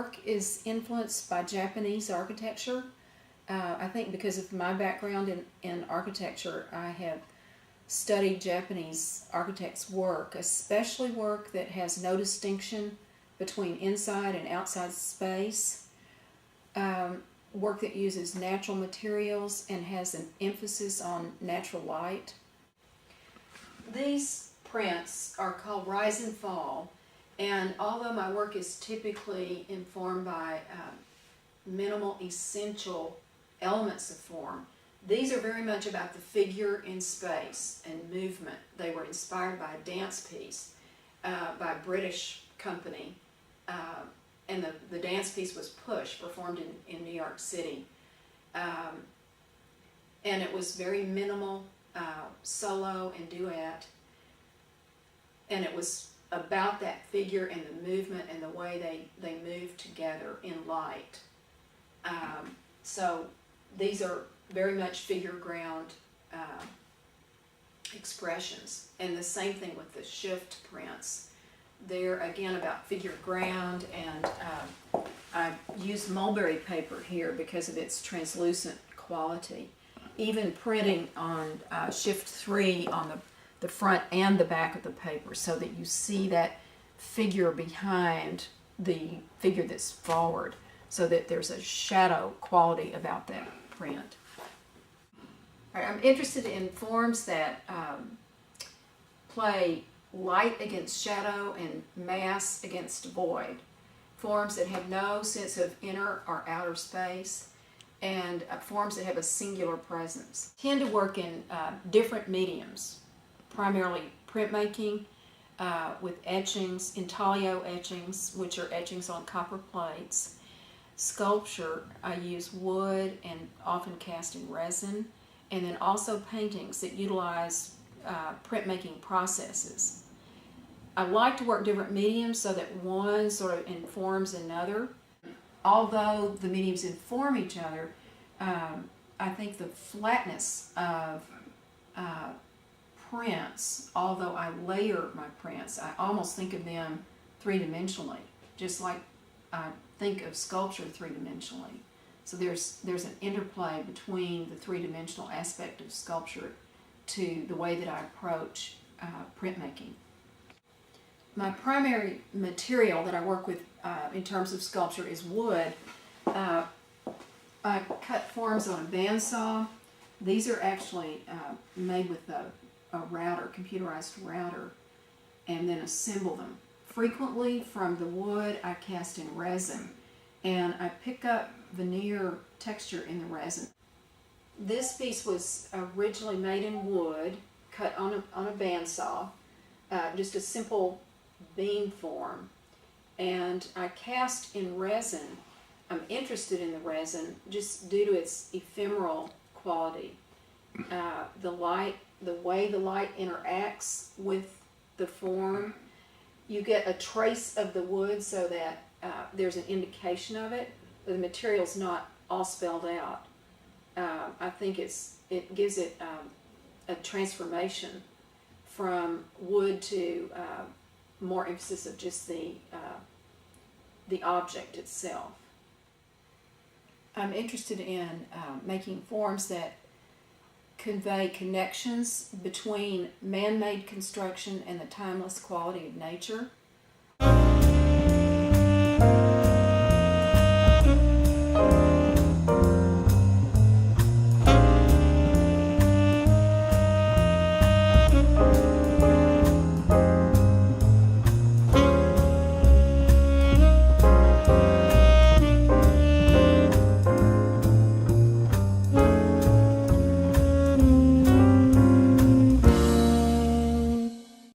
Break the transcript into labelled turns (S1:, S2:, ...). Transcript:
S1: work is influenced by Japanese architecture. I think because of my background in architecture, I have studied Japanese architects' work, especially work that has no distinction between inside and outside space, work that uses natural materials and has an emphasis on natural light. These prints are called Rise and Fall, and although my work is typically informed by minimal essential elements of form, these are very much about the figure in space and movement. They were inspired by a dance piece by a British company, and the dance piece was Push, performed in New York City. And it was very minimal, solo and duet, and it was about that figure and the movement and the way they move together in light. So these are very much figure ground expressions, and the same thing with the shift prints. They're again about figure ground, and I used mulberry paper here because of its translucent quality. Even printing on shift 3 on the front and the back of the paper, so that you see that figure behind the figure that's forward, so that there's a shadow quality about that print. All right, I'm interested in forms that play light against shadow and mass against void. Forms that have no sense of inner or outer space, and forms that have a singular presence. I tend to work in different mediums, primarily printmaking with etchings, intaglio etchings, which are etchings on copper plates. Sculpture, I use wood and often cast in resin, and then also paintings that utilize printmaking processes. I like to work different mediums so that one sort of informs another. Although the mediums inform each other, I think the flatness of prints, although I layer my prints, I almost think of them three-dimensionally, just like I think of sculpture three-dimensionally. So there's an interplay between the three-dimensional aspect of sculpture to the way that I approach printmaking. My primary material that I work with in terms of sculpture is wood. I cut forms on a bandsaw. These are actually made with a router, computerized router, and then assemble them. Frequently from the wood I cast in resin, and I pick up veneer texture in the resin. This piece was originally made in wood, cut on a bandsaw, just a simple beam form, and I cast in resin. I'm interested in the resin just due to its ephemeral quality. The way the light interacts with the form, you get a trace of the wood so that there's an indication of it, but the material's not all spelled out. I think it gives it a transformation from wood to more emphasis of just the object itself. I'm interested in making forms that convey connections between man-made construction and the timeless quality of nature.